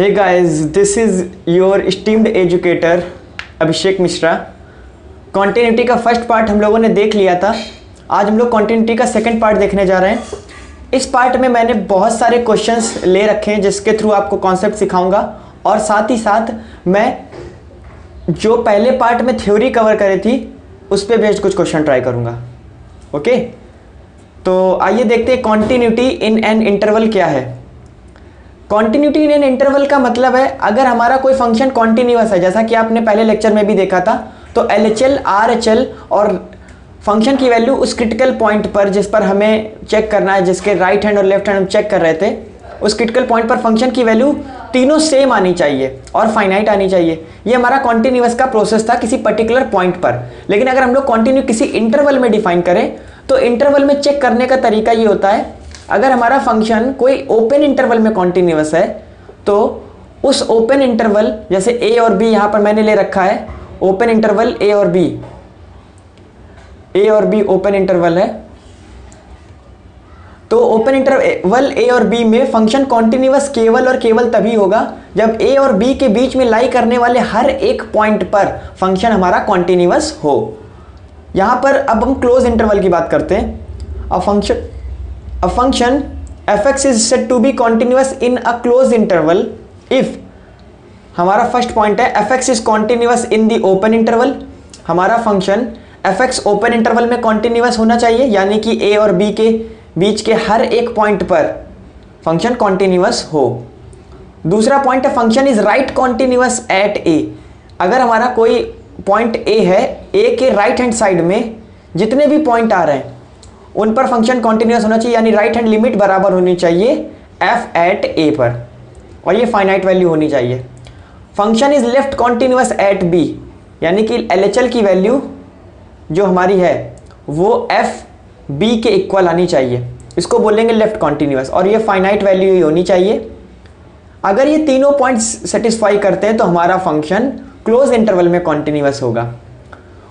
Hey guys, this is your esteemed educator Abhishek Mishra. Continuity का first part हम लोगों ने देख लिया था। आज हम लोग कॉन्टिन्यूटी का सेकंड पार्ट देखने जा रहे हैं। इस पार्ट में मैंने बहुत सारे क्वेश्चंस ले रखे हैं जिसके थ्रू आपको कॉन्सेप्ट सिखाऊंगा, और साथ ही साथ मैं जो पहले पार्ट में थ्योरी कवर करी थी उस पर बेस्ड कुछ क्वेश्चन ट्राई करूँगा। ओके, तो आइए देखते हैं कॉन्टिन्यूटी इन एन इंटरवल क्या है। कॉन्टिन्यूटी इन एन इंटरवल का मतलब है अगर हमारा कोई फंक्शन कॉन्टिन्यूअस है, जैसा कि आपने पहले लेक्चर में भी देखा था, तो LHL, RHL और फंक्शन की वैल्यू उस क्रिटिकल पॉइंट पर जिस पर हमें चेक करना है, जिसके राइट हैंड और लेफ्ट हैंड हम चेक कर रहे थे, उस क्रिटिकल पॉइंट पर फंक्शन की वैल्यू तीनों सेम आनी चाहिए और फाइनाइट आनी चाहिए। ये हमारा कॉन्टिन्यूअस का प्रोसेस था किसी पर्टिकुलर पॉइंट पर। लेकिन अगर हम लोग कॉन्टिन्यू किसी इंटरवल में डिफाइन करें तो इंटरवल में चेक करने का तरीका ये होता है, अगर हमारा फंक्शन कोई ओपन इंटरवल में कॉन्टिन्यूअस है तो उस ओपन इंटरवल, जैसे ए और बी यहाँ पर मैंने ले रखा है, ओपन इंटरवल ए और बी ओपन इंटरवल है, तो ओपन इंटरवल ए और बी में फंक्शन कॉन्टिन्यूअस केवल और केवल तभी होगा जब ए और बी के बीच में लाई करने वाले हर एक पॉइंट पर फंक्शन हमारा कॉन्टिन्यूअस हो। यहां पर अब हम क्लोज इंटरवल की बात करते हैं। A function fx is said to be continuous in a closed interval if हमारा फर्स्ट पॉइंट है fx is continuous in the open interval। हमारा फंक्शन fx ओपन इंटरवल में कॉन्टिन्यूअस होना चाहिए, यानी कि a और b के बीच के हर एक पॉइंट पर फंक्शन कॉन्टिन्यूअस हो। दूसरा पॉइंट है function is right continuous at a। अगर हमारा कोई पॉइंट a है, a के राइट हैंड साइड में जितने भी पॉइंट आ रहे हैं उन पर फंक्शन कॉन्टिन्यूअस होना चाहिए, यानी राइट हैंड लिमिट बराबर होनी चाहिए f एट a पर, और ये फाइनाइट वैल्यू होनी चाहिए। Function is left continuous at b, यानी कि LHL की वैल्यू जो हमारी है वो f b के इक्वल आनी चाहिए, इसको बोलेंगे लेफ्ट कॉन्टिन्यूअस, और ये फाइनाइट वैल्यू ही होनी चाहिए। अगर ये तीनों पॉइंट्स सेटिस्फाई करते हैं तो हमारा फंक्शन क्लोज इंटरवल में कॉन्टिन्यूअस होगा।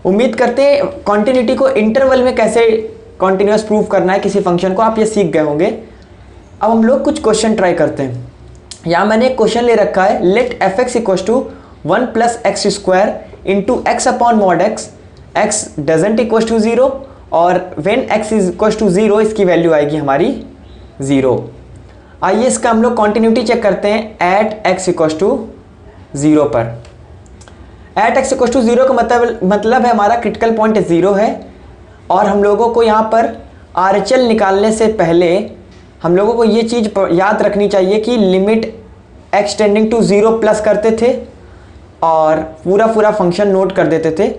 उम्मीद करते हैं कॉन्टिन्यूटी को इंटरवल में कैसे कॉन्टिन्यूअस प्रूव करना है किसी फंक्शन को आप ये सीख गए होंगे। अब हम लोग कुछ क्वेश्चन ट्राई करते हैं। यहाँ मैंने एक क्वेश्चन ले रखा है, let fx equals to 1 plus x square into x upon mod x, x doesn't equals to 0, और when x is equals to 0 इसकी वैल्यू आएगी हमारी 0। आइए इसका हम लोग कॉन्टिन्यूटी चेक करते हैं एट x इक्वल्स टू 0 पर। एट x इक्वल्स टू 0 का मतलब है हमारा क्रिटिकल पॉइंट 0 है, और हम लोगों को यहाँ पर RHL निकालने से पहले हम लोगों को ये चीज़ याद रखनी चाहिए कि limit x tending to 0 plus करते थे और पूरा फंक्शन नोट कर देते थे,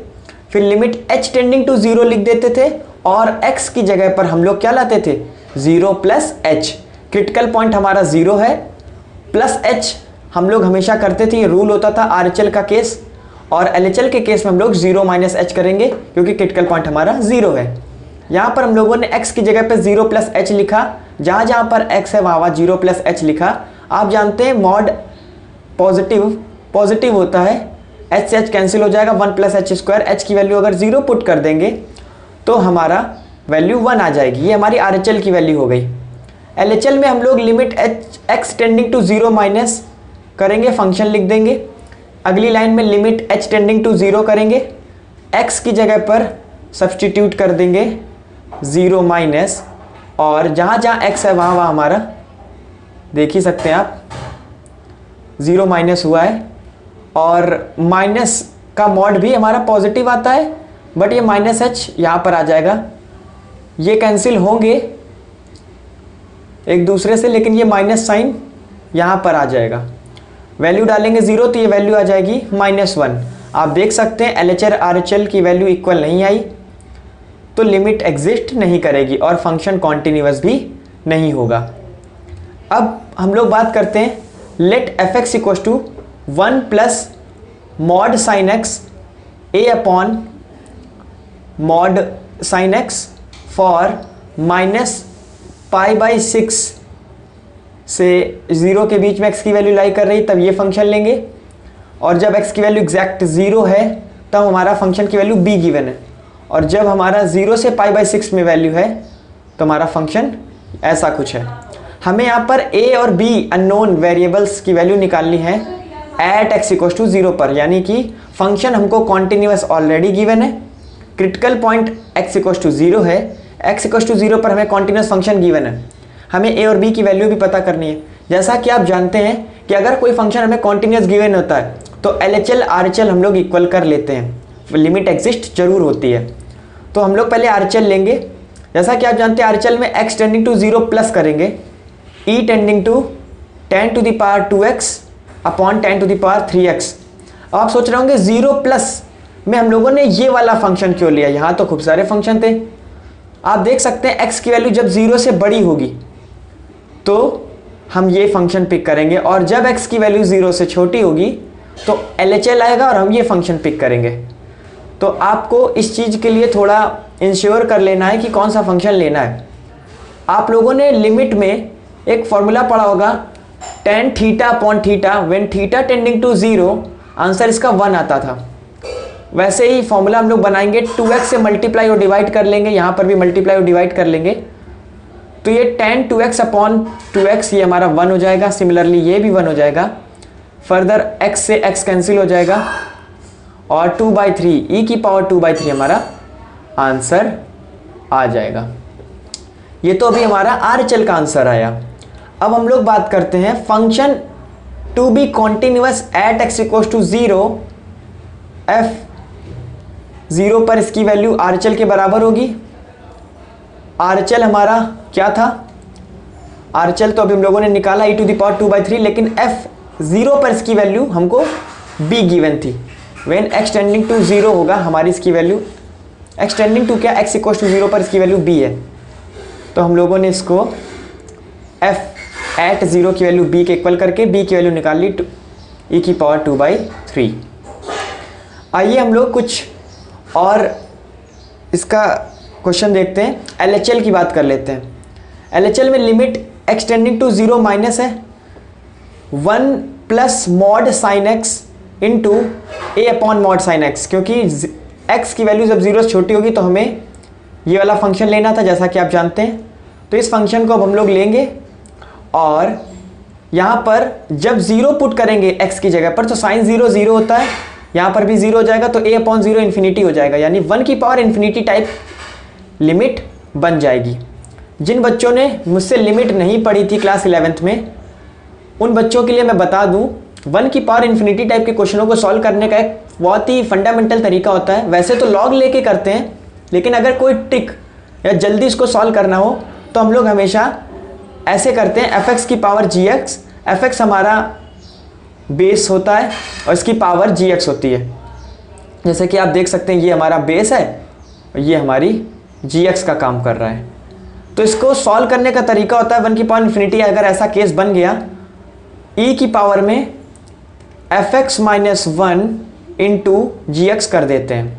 फिर लिमिट h टेंडिंग टू 0 लिख देते थे, और x की जगह पर हम लोग क्या लाते थे 0 प्लस h। क्रिटिकल पॉइंट हमारा 0 है, प्लस h हम लोग हमेशा करते थे, ये रूल होता था RHL का केस, और LHL के केस में हम लोग 0 माइनस h करेंगे क्योंकि क्रिटिकल पॉइंट हमारा 0 है। यहाँ पर हम लोगों ने x की जगह पे 0 प्लस h लिखा, जहाँ पर x है वहाँ 0 प्लस h लिखा। आप जानते हैं मॉड पॉजिटिव होता है, h से h कैंसिल हो जाएगा, 1 प्लस एच स्क्वायर, h की वैल्यू अगर 0 पुट कर देंगे तो हमारा वैल्यू 1 आ जाएगी। ये हमारी RHL की वैल्यू हो गई। LHL में हम लोग limit x tending to 0 minus करेंगे, फंक्शन लिख देंगे। अगली लाइन में लिमिट h टेंडिंग टू 0 करेंगे, x की जगह पर सब्सटीट्यूट कर देंगे 0 माइनस, और जहाँ x है वहाँ हमारा देख ही सकते हैं आप 0 माइनस हुआ है, और माइनस का मॉड भी हमारा पॉजिटिव आता है, बट ये माइनस h यहाँ पर आ जाएगा। ये कैंसिल होंगे एक दूसरे से, लेकिन ये माइनस साइन यहाँ पर आ जाएगा। वैल्यू डालेंगे 0 तो ये वैल्यू आ जाएगी -1। आप देख सकते हैं LHL RHL की वैल्यू इक्वल नहीं आई तो लिमिट एग्जिस्ट नहीं करेगी और फंक्शन कॉन्टिन्यूअस भी नहीं होगा। अब हम लोग बात करते हैं let fx equals to 1 plus mod sine x a upon mod sine x for -π/6 से 0 के बीच में x की वैल्यू लाई कर रही, तब ये फंक्शन लेंगे, और जब x की वैल्यू एग्जैक्ट 0 है तब हमारा फंक्शन की वैल्यू b गिवन है, और जब हमारा 0 से π/6 में वैल्यू है तो हमारा फंक्शन ऐसा कुछ है। हमें यहाँ पर a और b अननोन वेरिएबल्स की वैल्यू निकालनी है एट x इक्वल टू 0 पर, यानी कि फंक्शन हमको कॉन्टिन्यूअस ऑलरेडी गिवन है, critical point x equal to 0 है, x इक्वल टू 0 पर हमें कॉन्टिन्यूअस फंक्शन गिवन है, हमें a और b की वैल्यू भी पता करनी है। जैसा कि आप जानते हैं कि अगर कोई फंक्शन हमें कॉन्टिन्यूअस गिवन होता है तो LHL RHL हम लोग इक्वल कर लेते हैं, लिमिट एग्जिस्ट जरूर होती है। तो हम लोग पहले RHL लेंगे। जैसा कि आप जानते हैं RHL में x टेंडिंग टू 0 प्लस करेंगे e tending to 10 to the power 2x upon 10 to the power 3x। अब आप सोच रहे होंगे 0 प्लस में हम लोगों ने ये वाला फंक्शन क्यों लिया, यहाँ तो खूब सारे फंक्शन थे। आप देख सकते हैं x की वैल्यू जब 0 से बड़ी होगी तो हम ये फंक्शन पिक करेंगे, और जब x की वैल्यू 0 से छोटी होगी तो LHL आएगा और हम ये फंक्शन पिक करेंगे। तो आपको इस चीज़ के लिए थोड़ा इंश्योर कर लेना है कि कौन सा फंक्शन लेना है। आप लोगों ने लिमिट में एक फॉर्मूला पढ़ा होगा tan theta upon theta when theta tending to 0, answer इसका 1 आता था। वैसे ही फॉर्मूला हम लोग बनाएंगे, 2x से मल्टीप्लाई और डिवाइड कर लेंगे, यहाँ पर भी मल्टीप्लाई और डिवाइड कर लेंगे, तो ये tan 2x अपॉन 2x ये हमारा 1 हो जाएगा। सिमिलरली ये भी 1 हो जाएगा। फर्दर x से x कैंसिल हो जाएगा और 2/3 e की पावर 2/3 हमारा आंसर आ जाएगा। ये तो अभी हमारा RHL का आंसर आया। अब हम लोग बात करते हैं function to be continuous at x equal to 0, f 0 पर इसकी वैल्यू RHL के बराबर होगी। RHL हमारा क्या था, RHL तो अभी हम लोगों ने निकाला e टू द पावर 2/3, लेकिन f 0 पर इसकी वैल्यू हमको b गिवन थी। व्हेन x टेंडिंग टू 0 होगा हमारी इसकी वैल्यू, x टेंडिंग टू क्या, x इक्वल टू 0 पर इसकी वैल्यू b है, तो हम लोगों ने इसको f एट 0 की वैल्यू b के इक्वल करके b की वैल्यू निकाल ली e की पावर 2/3। आइए हम लोग कुछ और इसका क्वेश्चन देखते हैं। LHL की बात कर लेते हैं। LHL में limit x tending to 0 minus है 1 plus mod sine x into a upon mod sine x, क्योंकि x की वैल्यू जब 0 से छोटी होगी तो हमें ये वाला फंक्शन लेना था, जैसा कि आप जानते हैं। तो इस फंक्शन को अब हम लोग लेंगे और यहाँ पर जब 0 पुट करेंगे x की जगह पर तो साइन 0 0 होता है, यहाँ पर भी 0 हो जाएगा, तो a अपॉन 0 इन्फिनिटी हो जाएगा, यानी 1 की पावर इन्फिनिटी टाइप लिमिट बन जाएगी। जिन बच्चों ने मुझसे लिमिट नहीं पढ़ी थी क्लास 11th में, उन बच्चों के लिए मैं बता दूं 1 की पावर इन्फिनिटी टाइप के क्वेश्चनों को सॉल्व करने का एक बहुत ही फंडामेंटल तरीका होता है। वैसे तो लॉग लेके करते हैं, लेकिन अगर कोई ट्रिक या जल्दी इसको सॉल्व करना हो तो हम लोग हमेशा ऐसे करते हैं, fx की पावर gx, fx हमारा बेस होता है और इसकी पावर gx होती है। जैसे कि आप देख सकते हैं ये हमारा बेस है और ये हमारी gx का काम कर रहा है। तो इसको सॉल्व करने का तरीका होता है 1 की पावर इन्फिनिटी, अगर ऐसा केस बन गया e की पावर में fx माइनस 1 इंटू gx कर देते हैं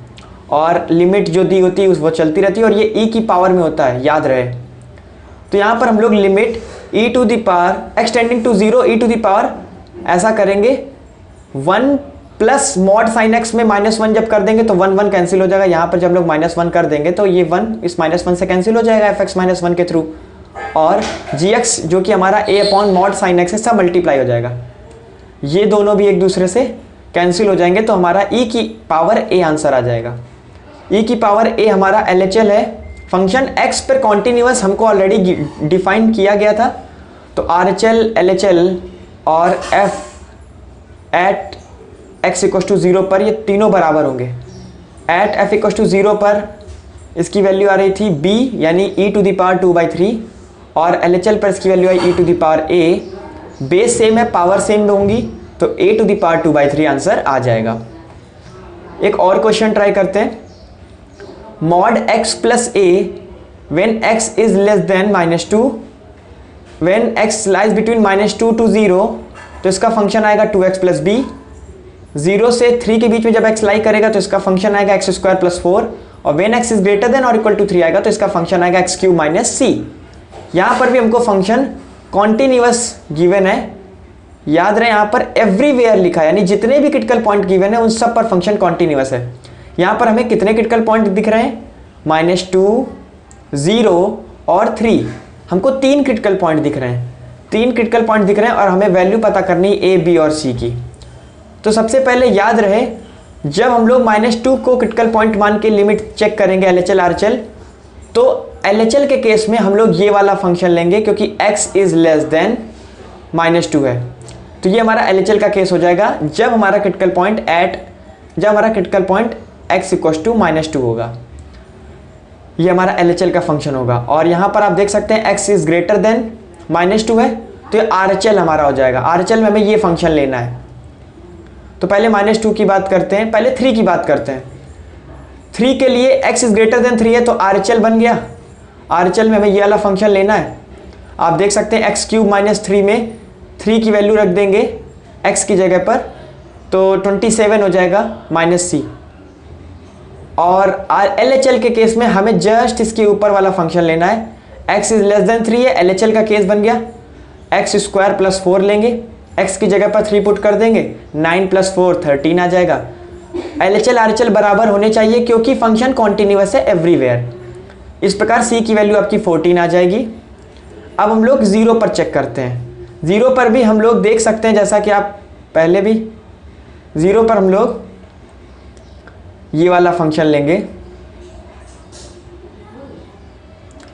और लिमिट जो दी होती है वो चलती रहती है और ये e की पावर में होता है, याद रहे। तो यहाँ पर हम लोग limit e to the power x tending to 0 e to the power ऐसा करेंगे 1 प्लस मॉड साइन x में -1 जब कर देंगे तो 1 1 कैंसिल हो जाएगा। यहाँ पर जब लोग -1 कर देंगे तो ये 1 इस -1 से कैंसिल हो जाएगा fx -1 के थ्रू, और gx जो कि हमारा a upon mod sine x है सब मल्टीप्लाई हो जाएगा। ये दोनों भी एक दूसरे से कैंसिल हो जाएंगे तो हमारा e की पावर a आंसर आ जाएगा। e की पावर a हमारा LHL है। फंक्शन x पर कॉन्टिन्यूअस हमको ऑलरेडी डिफाइन किया गया था, तो RHL LHL और f at x equal to 0 पर ये तीनों बराबर होंगे। एट f इक्वल टू 0 पर इसकी वैल्यू आ रही थी b यानी e टू दी पावर 2/3 और LHL पर इसकी वैल्यू आई e to the power a। Base same है, पावर सेम होंगी, तो a to the power 2/3 answer आ जाएगा। एक और क्वेश्चन ट्राई करते हैं। Mod x plus a when x is less than -2, when x lies between -2 to 0, तो इसका फंक्शन आएगा 2x प्लस b। 0 से 3 के बीच में जब x लाई करेगा तो इसका फंक्शन आएगा x² + 4, और when x is greater than और इक्वल टू 3 आएगा तो इसका फंक्शन आएगा x³ - c। यहाँ पर भी हमको फंक्शन कॉन्टिन्यूअस गिवन है, याद रहे यहाँ पर एवरीवेयर लिखा है, यानी जितने भी क्रिटिकल पॉइंट गिवन है उन सब पर फंक्शन कॉन्टिन्यूअस है। यहाँ पर हमें कितने क्रिटिकल पॉइंट दिख रहे हैं, -2, 0 और 3। हमको 3 क्रिटिकल पॉइंट दिख रहे हैं। 3 क्रिटिकल पॉइंट दिख रहे हैं और हमें वैल्यू पता करनी ए, बी और सी की। तो सबसे पहले याद रहे, जब हम लोग -2 को क्रिटिकल पॉइंट मान के लिमिट चेक करेंगे LHL RHL, तो LHL के केस में हम लोग ये वाला फंक्शन लेंगे क्योंकि x इज लेस देन -2 है। तो ये हमारा LHL का केस हो जाएगा जब हमारा critical point x equal to -2 होगा। ये हमारा LHL का फंक्शन होगा। और यहाँ पर आप देख सकते हैं x इज ग्रेटर देन -2 है, तो ये RHL हमारा हो जाएगा। RHL में हमें ये फंक्शन लेना है। तो पहले -2 की बात करते हैं, पहले 3 की बात करते हैं। 3 के लिए x इज ग्रेटर देन 3 है तो RHL बन गया। RHL में हमें ये वाला फंक्शन लेना है। आप देख सकते हैं x³ - 3 में 3 की वैल्यू रख देंगे x की जगह पर, तो 27 हो जाएगा -c। और LHL के केस में हमें जस्ट इसके ऊपर वाला फंक्शन लेना है। x इज लेस देन 3 है, LHL का केस बन गया। x² + 4 लेंगे, x की जगह पर 3 पुट कर देंगे, 9 + 4 13 आ जाएगा। LHL RHL बराबर होने चाहिए क्योंकि फंक्शन कॉन्टिन्यूअस है एवरीवेयर। इस प्रकार c की वैल्यू आपकी 14 आ जाएगी। अब हम लोग 0 पर चेक करते हैं। 0 पर भी हम लोग देख सकते हैं, जैसा कि आप पहले भी 0 पर हम लोग ये वाला फंक्शन लेंगे।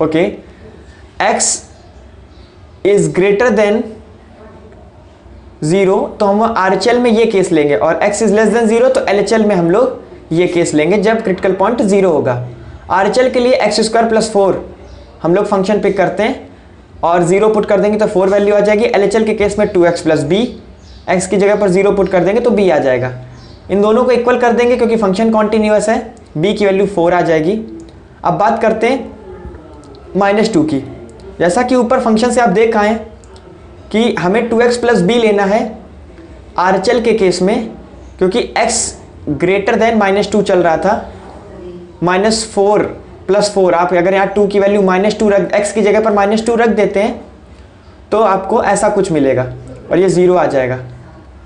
Okay, x is greater than 0 तो हम RHL में ये केस लेंगे, और x इज लेस देन 0 तो LHL में हम लोग ये केस लेंगे जब क्रिटिकल पॉइंट 0 होगा। RHL के लिए x² + 4 हम लोग फंक्शन पिक करते हैं और 0 पुट कर देंगे तो 4 वैल्यू आ जाएगी। LHL के केस में 2x + b, x की जगह पर 0 पुट कर देंगे तो b आ जाएगा। इन दोनों को इक्वल कर देंगे क्योंकि फंक्शन कॉन्टिन्यूअस है, b की वैल्यू 4 आ जाएगी। अब बात करते हैं -2 की। जैसा कि ऊपर फंक्शन से आप देख आए कि हमें 2x + b लेना है RHL के केस में, क्योंकि x ग्रेटर देन -2 चल रहा था। -4 + 4, आप अगर यहाँ 2 की वैल्यू -2 रख, x की जगह पर -2 रख देते हैं तो आपको ऐसा कुछ मिलेगा और ये 0 आ जाएगा।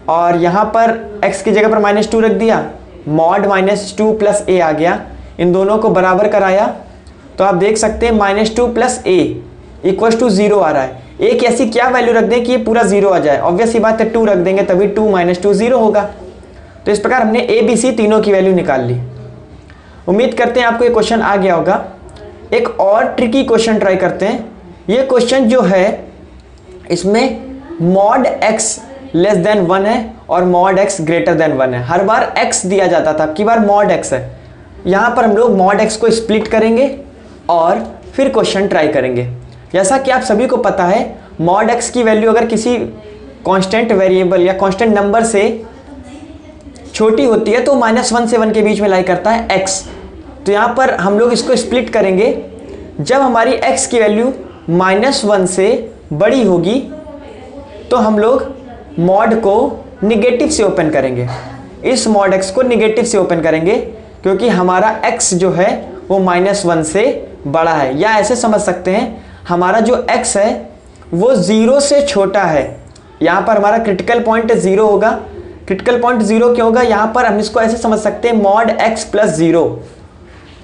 और यहाँ पर x की जगह पर -2 रख दिया, mod -2 + a आ गया। इन दोनों को बराबर कराया तो आप देख सकते हैं -2 + a इक्वल टू 0 आ रहा है। एक ऐसी क्या वैल्यू रख दें कि ये पूरा 0 आ जाए? ऑब्वियस ही बात है, 2 रख देंगे तभी 2 - 2 0 होगा। तो इस प्रकार हमने a, b, c तीनों की वैल्यू निकाल ली। उम्मीद करते हैं आपको ये क्वेश्चन आ गया होगा। एक और ट्रिकी क्वेश्चन ट्राई करते हैं। ये क्वेश्चन जो है इसमें mod x लेस देन 1 है और mod x ग्रेटर देन 1 है। हर बार x दिया जाता था, अब की बार mod x है। यहाँ पर हम लोग mod x को स्प्लिट करेंगे और फिर क्वेश्चन ट्राई करेंगे। जैसा कि आप सभी को पता है, mod x की वैल्यू अगर किसी कांस्टेंट वेरिएबल या कांस्टेंट नंबर से छोटी होती है तो -1 से 1 के बीच में लाई करता है x। तो यहाँ पर हम लोग इसको स्प्लिट करेंगे। जब हमारी x की वैल्यू -1 से बड़ी होगी तो हम लोग मॉड को निगेटिव से ओपन करेंगे। इस mod x को निगेटिव से ओपन करेंगे क्योंकि हमारा x जो है वो -1 से बड़ा है, या ऐसे समझ सकते हैं हमारा जो x है वो 0 से छोटा है। यहाँ पर हमारा क्रिटिकल पॉइंट 0 होगा। क्रिटिकल पॉइंट 0 क्यों होगा? यहाँ पर हम इसको ऐसे समझ सकते हैं mod x + 0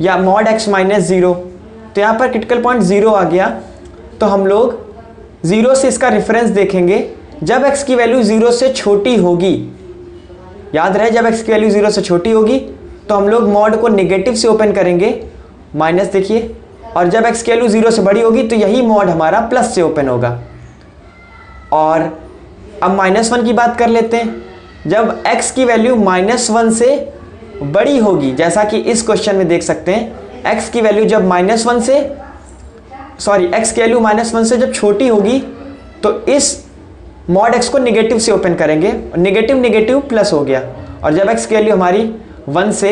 या mod x - 0। तो यहाँ पर क्रिटिकल पॉइंट 0 आ गया तो हम लोग 0 से इसका रेफरेंस देखेंगे। जब x की वैल्यू 0 से छोटी होगी, याद रहे जब x की वैल्यू 0 से छोटी होगी तो हम लोग मॉड को नेगेटिव से ओपन करेंगे, माइनस देखिए, और जब x की वैल्यू 0 से बड़ी होगी तो यही मॉड हमारा प्लस से ओपन होगा। और अब -1 की बात कर लेते हैं। जब x की वैल्यू -1 से बड़ी होगी, जैसा कि इस क्वेश्चन में देख सकते हैं, x की वैल्यू जब x की वैल्यू -1 से जब छोटी होगी तो इस मॉड x को निगेटिव से ओपन करेंगे, निगेटिव निगेटिव प्लस हो गया। और जब x की वैल्यू हमारी 1 से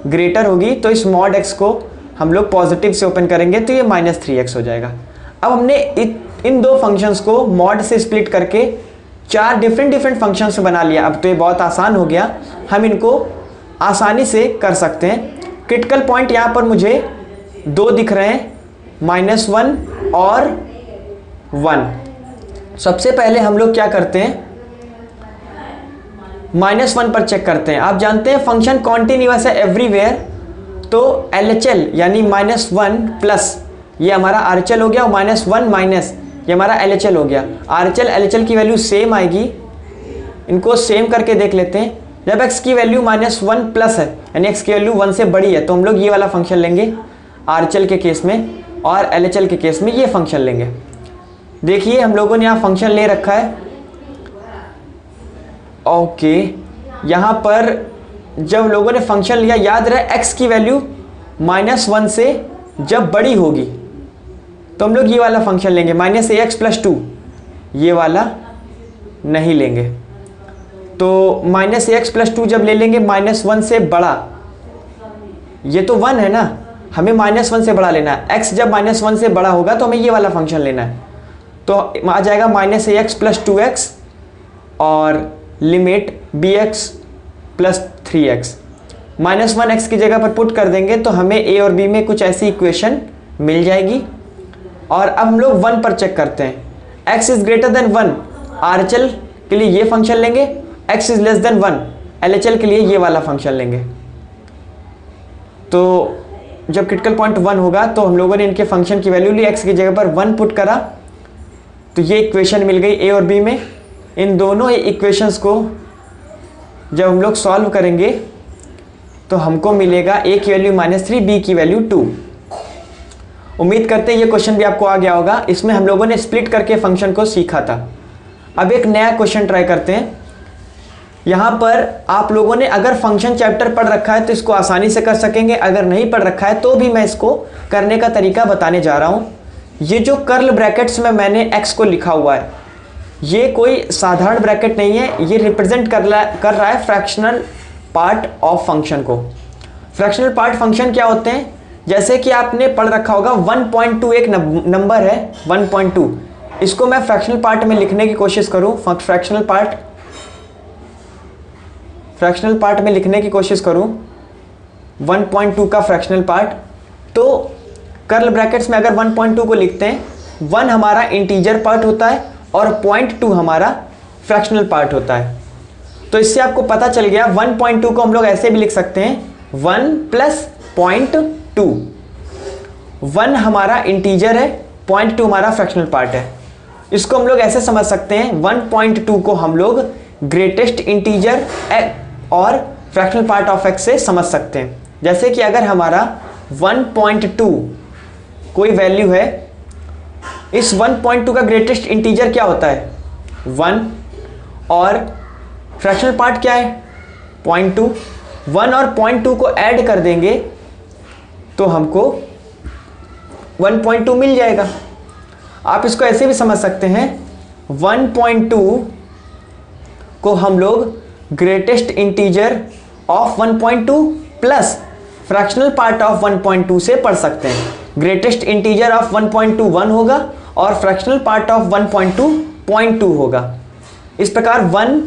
ग्रेटर होगी तो इस मॉड x को हम लोग पॉजिटिव से ओपन करेंगे तो ये -3x हो जाएगा। अब हमने इन दो फंक्शंस को मॉड से स्प्लिट करके 4 डिफरेंट फंक्शंस बना लिया। अब तो ये बहुत आसान हो गया, हम इनको आसानी से कर सकते हैं। क्रिटिकल पॉइंट यहाँ पर मुझे 2 दिख रहे हैं, -1 और 1। सबसे पहले हम लोग क्या करते हैं, -1 पर चेक करते हैं। आप जानते हैं फंक्शन कॉन्टिन्यूअस है एवरीवेयर, तो LHL यानी -1 प्लस ये हमारा RHL हो गया, और -1 माइनस ये हमारा LHL हो गया। RHL LHL की वैल्यू सेम आएगी, इनको सेम करके देख लेते हैं। जब x की वैल्यू -1 प्लस है यानी x की वैल्यू 1 से बड़ी है तो हम लोग ये वाला फंक्शन लेंगे RHL के केस में, और LHL के केस में ये फंक्शन लेंगे। देखिए हम लोगों ने यहाँ फंक्शन ले रखा है। ओके, यहाँ पर जब लोगों ने फंक्शन लिया, याद रहे x की वैल्यू -1 से जब बड़ी होगी तो हम लोग ये वाला फंक्शन लेंगे -ax+2, ये वाला नहीं लेंगे। तो -ax+2 जब ले लेंगे -1 से बड़ा, ये तो 1 है ना, हमें -1 से बड़ा लेना है। x जब -1 से बड़ा होगा तो हमें ये वाला फंक्शन लेना है। तो आ जाएगा -ax+2x और लिमिट bx+3x। -1x की जगह पर पुट कर देंगे तो हमें a और b में कुछ ऐसी इक्वेशन मिल जाएगी। और अब हम लोग 1 पर चेक करते हैं। x is greater than 1 RHL के लिए ये फंक्शन लेंगे, x is less then 1 LHL के लिए ये वाला फंक्शन लेंगे। तो जब क्रिटिकल पॉइंट 1 होगा तो हम लोगों ने इनके फंक्शन की वैल्यू ली, x की जगह पर 1 पुट करा तो ये इक्वेशन मिल गई a और b में। इन दोनों इक्वेशंस को जब हम लोग सॉल्व करेंगे तो हमको मिलेगा a की वैल्यू -3, b की वैल्यू 2। उम्मीद करते हैं ये क्वेश्चन भी आपको आ गया होगा। इसमें हम लोगों ने स्प्लिट करके फंक्शन को सीखा था। अब एक नया क्वेश्चन ट्राई करते हैं। यहाँ पर आप लोगों ने अगर फंक्शन चैप्टर पढ़ रखा है तो इसको आसानी से कर सकेंगे, अगर नहीं पढ़ रखा है तो भी मैं इसको करने का तरीका बताने जा रहा हूँ। ये जो कर्ल ब्रैकेट्स में मैंने x को लिखा हुआ है, ये कोई साधारण ब्रैकेट नहीं है, ये रिप्रेजेंट कर रहा है फ्रैक्शनल पार्ट ऑफ फंक्शन को। फ्रैक्शनल पार्ट फंक्शन क्या होते हैं, जैसे कि आपने पढ़ रखा होगा 1.2 एक नंबर है 1.2, इसको मैं फ्रैक्शनल पार्ट में लिखने की कोशिश करूं, फ्रैक्शनल पार्ट में लिखने की कोशिश करूं 1.2 का फ्रैक्शनल पार्ट, तो कर्ल ब्रैकेट्स में अगर 1.2 को लिखते हैं, 1 हमारा इंटीजर पार्ट होता है और 0.2 हमारा फ्रैक्शनल पार्ट होता है। तो इससे आपको पता चल गया 1.2 को हम लोग ऐसे भी लिख सकते हैं 1 + 0.2। 1 हमारा इंटीजर है, 0.2 हमारा फ्रैक्शनल पार्ट है। इसको हम लोग ऐसे समझ सकते हैं 1.2 को हम लोग ग्रेटेस्ट इंटीजर और फ्रैक्शनल पार्ट ऑफ x से समझ सकते हैं। जैसे कि अगर हमारा 1.2 कोई वैल्यू है, इस 1.2 का ग्रेटेस्ट इंटीजर क्या होता है 1 और फ्रैक्शनल पार्ट क्या है 0.2। 1 और 0.2 को ऐड कर देंगे तो हमको 1.2 मिल जाएगा। आप इसको ऐसे भी समझ सकते हैं 1.2 को हम लोग greatest integer of 1.2 plus fractional part of 1.2 से पढ़ सकते हैं। ग्रेटेस्ट इंटीजर ऑफ 1.2 1 होगा और फ्रैक्शनल पार्ट ऑफ 1.2 0.2 होगा। इस प्रकार 1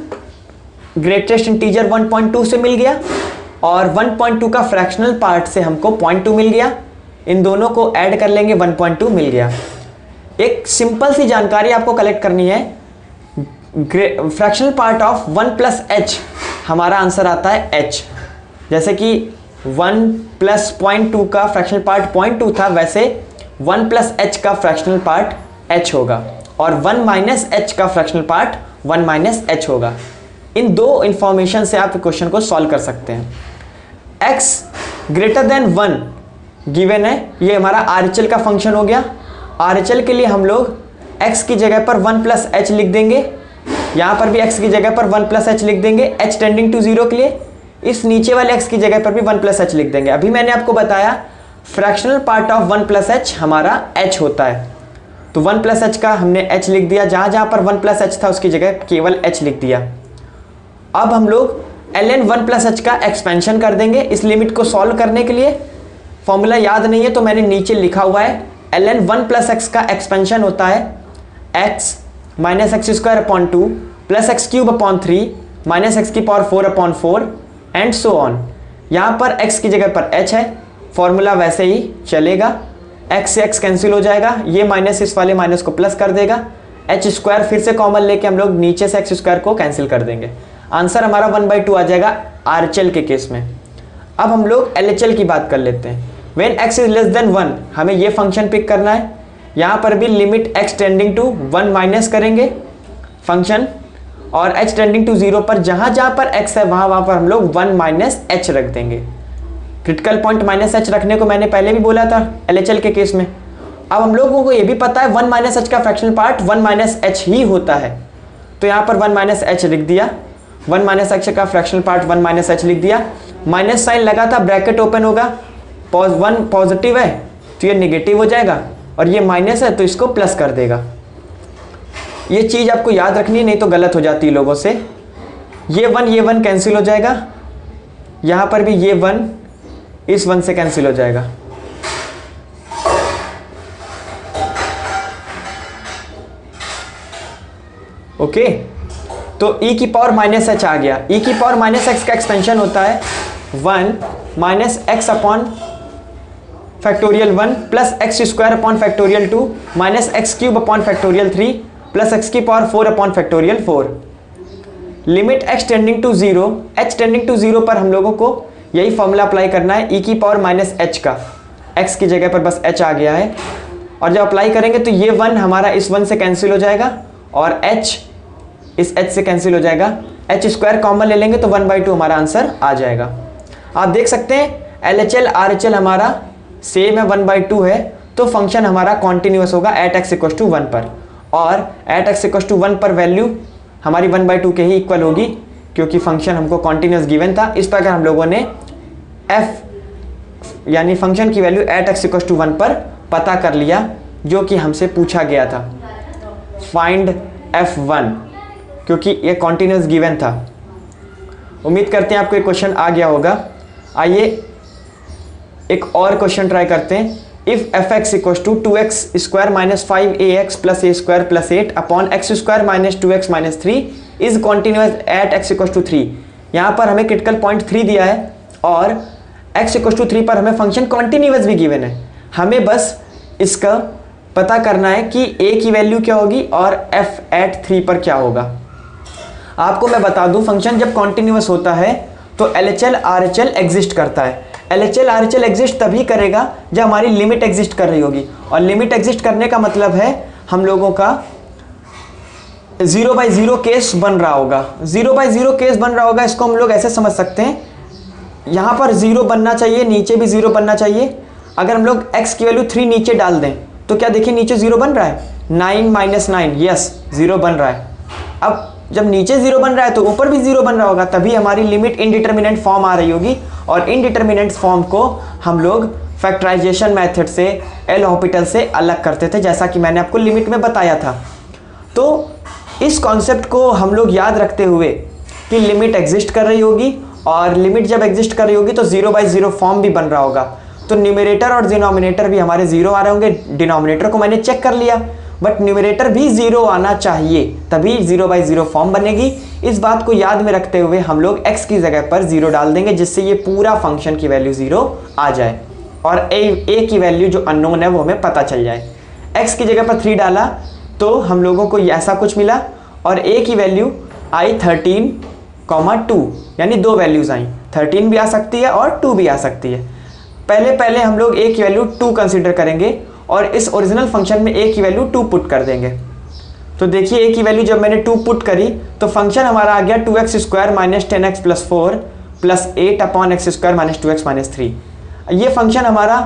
ग्रेटेस्ट इंटीजर 1.2 से मिल गया और 1.2 का फ्रैक्शनल पार्ट से हमको 0.2 मिल गया। इन दोनों को ऐड कर लेंगे 1.2 मिल गया। एक सिंपल सी जानकारी आपको कलेक्ट करनी है, फ्रैक्शनल पार्ट ऑफ 1 + h, हमारा आंसर आता है h। जैसे कि 1 + 0.2 का फ्रैक्शनल पार्ट 0.2 था, वैसे 1 + h का फ्रैक्शनल पार्ट h होगा और 1 - h का फ्रैक्शनल पार्ट 1 - h होगा। इन दो इंफॉर्मेशन से आप क्वेश्चन को सॉल्व कर सकते हैं। x ग्रेटर देन 1 गिवन है, ये हमारा RHL का फंक्शन हो गया। RHL के लिए हम लोग x की जगह पर 1 + h लिख देंगे, यहाँ पर भी x की जगह पर 1 + h लिख देंगे h टेंडिंग टू 0 के लिए। इस नीचे वाले x की जगह पर भी 1 + h लिख देंगे। अभी मैंने आपको बताया फ्रैक्शनल पार्ट ऑफ 1 + h हमारा h होता है, तो 1 + h का हमने h लिख दिया, जहाँ जहाँ पर 1 + h था उसकी जगह केवल h लिख दिया। अब हम लोग ln 1 + h का एक्सपेंशन कर देंगे। इस लिमिट को सॉल्व करने के लिए फॉर्मूला याद नहीं है तो मैंने नीचे लिखा हुआ है, ln 1 + x का एक्सपेंशन होता है x - x² / 2 + x³ / 3 - x⁴ / 4 and so on. यहाँ पर x की जगह पर h है, फॉर्मूला वैसे ही चलेगा, x से x कैंसिल हो जाएगा, ये माइनस इस वाले माइनस को प्लस कर देगा, h² फिर से कॉमन लेके हम लोग नीचे से x² को कैंसिल कर देंगे। आंसर हमारा 1/2 आ जाएगा RHL के केस में। अब हम लोग LHL की बात कर लेते हैं। When x is less then 1 हमें ये फंक्शन पिक करना है। यहाँ पर भी limit x tending to 1 minus करेंगे फंक्शन, और h टेंडिंग टू 0 पर जहाँ जहाँ पर x है वहाँ पर हम लोग 1 माइनस h रख देंगे। क्रिटिकल पॉइंट माइनस h रखने को मैंने पहले भी बोला था LHL के केस में। अब हम लोगों को ये भी पता है 1 माइनस h का फ्रैक्शनल पार्ट 1 माइनस h ही होता है, तो यहाँ पर 1 माइनस h लिख दिया, 1 माइनस h का फ्रैक्शनल पार्ट 1 माइनस h लिख दिया। माइनस साइन लगा था, ब्रैकेट ओपन होगा, 1 पॉजिटिव है तो ये निगेटिव हो जाएगा, और ये माइनस है तो इसको प्लस कर देगा। ये चीज़ आपको याद रखनी है, नहीं तो गलत हो जाती है लोगों से। ये 1 कैंसिल हो जाएगा, यहाँ पर भी ये 1 इस 1 से कैंसिल हो जाएगा। ओके, तो e की पावर माइनस h आ गया। e की पावर माइनस x का एक्सपेंशन होता है 1 minus x upon factorial 1 plus x square upon factorial 2 minus x cube upon factorial 3 plus x की power 4 upon factorial 4। Limit x tending to 0, h tending to 0 पर हम लोगों को यही फॉर्मूला अप्लाई करना है, e की पावर माइनस h का, x की जगह पर बस h आ गया है, और जब अप्लाई करेंगे तो ये 1 हमारा इस 1 से कैंसिल हो जाएगा, और h इस h से कैंसिल हो जाएगा। h स्क्वायर कॉमन ले लेंगे तो 1/2 हमारा आंसर आ जाएगा। आप देख सकते हैं LHL RHL हमारा सेम है, 1/2 है, तो फंक्शन हमारा कॉन्टिन्यूअस होगा एट x इक्वल टू 1 पर, और एट x इक्वल टू 1 पर वैल्यू हमारी 1/2 के ही इक्वल होगी, क्योंकि फंक्शन हमको कॉन्टिन्यूअस गिवन था। इस प्रकार हम लोगों ने f यानी फंक्शन की value at x equal to 1 पर पता कर लिया, जो कि हमसे पूछा गया था, फाइंड f1, क्योंकि ये कॉन्टिन्यूअस गिवन था। उम्मीद करते हैं आपको ये क्वेश्चन आ गया होगा। आइए एक और क्वेश्चन ट्राई करते हैं। If f x equal to 2x square minus 5ax plus a square plus 8 upon x square minus 2x minus 3 is continuous at x equal to 3। यहाँ पर हमें क्रिटिकल पॉइंट 3 दिया है, और x इक्वल टू 3 पर हमें फंक्शन कॉन्टिन्यूअस भी given है। हमें बस इसका पता करना है कि a की वैल्यू क्या होगी और f एट 3 पर क्या होगा। आपको मैं बता दूं, फंक्शन जब कॉन्टिन्यूअस होता है तो LHL RHL एग्जिस्ट करता है। LHL RHL एग्जिस्ट तभी करेगा जब हमारी लिमिट एग्जिस्ट कर रही होगी, और लिमिट एग्जिस्ट करने का मतलब है हम लोगों का 0/0 केस बन रहा होगा। 0/0 केस बन रहा होगा, इसको हम लोग ऐसे समझ सकते हैं, यहाँ पर 0 बनना चाहिए, नीचे भी 0 बनना चाहिए। अगर हम लोग x की वैल्यू 3 नीचे डाल दें तो क्या देखिए नीचे 0 बन रहा है, 9 माइनस 9, यस 0 बन रहा है। अब जब नीचे 0 बन रहा है तो ऊपर भी 0 बन रहा होगा, तभी हमारी लिमिट इनडिटर्मिनेंट फॉर्म आ रही होगी, और इनडिटर्मिनेंट फॉर्म को हम लोग फैक्टराइजेशन मेथड से एल हॉस्पिटल से अलग करते थे, जैसा कि मैंने आपको लिमिट में बताया था। तो इस कॉन्सेप्ट को हम लोग याद रखते हुए कि लिमिट एग्जिस्ट कर रही होगी, और लिमिट जब एग्जिस्ट कर रही होगी तो 0/0 फॉर्म भी बन रहा होगा, तो न्यूमरेटर और डिनोमिनेटर भी हमारे 0 आ रहे होंगे। डिनोमिनेटर को मैंने चेक कर लिया, बट न्यूमरेटर भी 0 आना चाहिए, तभी 0/0 फॉर्म बनेगी। इस बात को याद में रखते हुए हम लोग x की जगह पर 0 डाल देंगे, जिससे ये पूरा फंक्शन की वैल्यू 0 आ जाए, और a की वैल्यू जो अननोन है वो हमें पता चल जाए। x की जगह पर 3 डाला तो हम लोगों को ऐसा कुछ मिला, और a की वैल्यू आई 13,2, यानी 2 वैल्यूज़ आई, 13 भी आ सकती है और 2 भी आ सकती है। पहले हम लोग a की वैल्यू 2 कंसिडर करेंगे, और इस ओरिजिनल फंक्शन में a की वैल्यू 2 पुट कर देंगे। तो देखिए a की वैल्यू जब मैंने 2 पुट करी तो फंक्शन हमारा आ गया 2x square minus 10x plus 4 plus 8 upon x square minus 2x minus 3। ये फंक्शन हमारा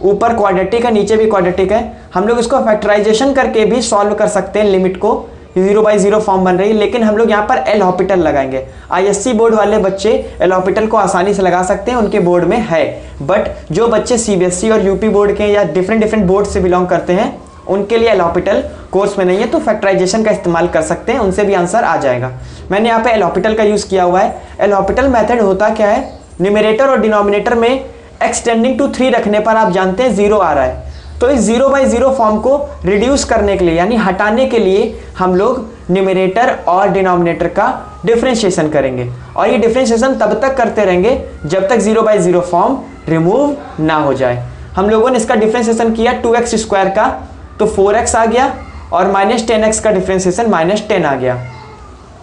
ऊपर क्वाड्रेटिक है, नीचे भी क्वाड्रेटिक है। हम लोग इसको फैक्टराइजेशन करके भी सॉल्व कर सकते हैं, लिमिट को 0/0 फॉर्म बन रही है, लेकिन हम लोग यहाँ पर एल हॉस्पिटल लगाएंगे। ISC बोर्ड वाले बच्चे एल हॉस्पिटल को आसानी से लगा सकते हैं, उनके बोर्ड में है, बट जो बच्चे CBSE और UP बोर्ड के या डिफरेंट बोर्ड से बिलोंग करते हैं उनके लिए एल हॉस्पिटल कोर्स में नहीं है, तो फैक्टराइजेशन का इस्तेमाल कर सकते हैं, उनसे भी आंसर आ जाएगा। मैंने यहाँ पे एल हॉस्पिटल का यूज़ किया हुआ है। एल हॉस्पिटल मेथड होता क्या है, न्यूमरेटर और डिनोमिनेटर में x टेंडिंग टू 3 रखने पर आप जानते हैं 0 आ रहा है, तो इस 0/0 फॉर्म को रिड्यूस करने के लिए यानी हटाने के लिए हम लोग न्यूमरेटर और डिनोमिनेटर का डिफरेंशिएशन करेंगे, और ये डिफरेंशिएशन तब तक करते रहेंगे जब तक 0/0 फॉर्म रिमूव ना हो जाए। हम लोगों ने इसका डिफरेंशिएशन किया 2x स्क्वायर का तो 4x आ गया, और माइनस 10x का डिफरेंशिएशन माइनस 10 आ गया,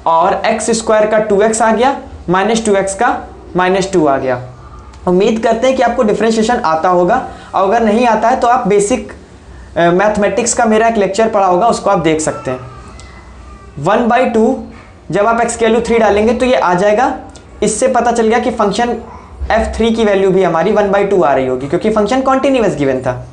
और x स्क्वायर का 2x आ गया, माइनस 2x का माइनस 2 आ गया। उम्मीद करते हैं कि आपको डिफरेंशिएशन आता होगा, और अगर नहीं आता है तो आप बेसिक मैथमेटिक्स का मेरा एक लेक्चर पड़ा होगा, उसको आप देख सकते हैं। 1/2 जब आप x की वैल्यू 3 डालेंगे तो ये आ जाएगा। इससे पता चल गया कि फंक्शन f3 की वैल्यू भी हमारी 1/2 आ रही होगी, क्योंकि फंक्शन कॉन्टिन्यूअस गिवन था।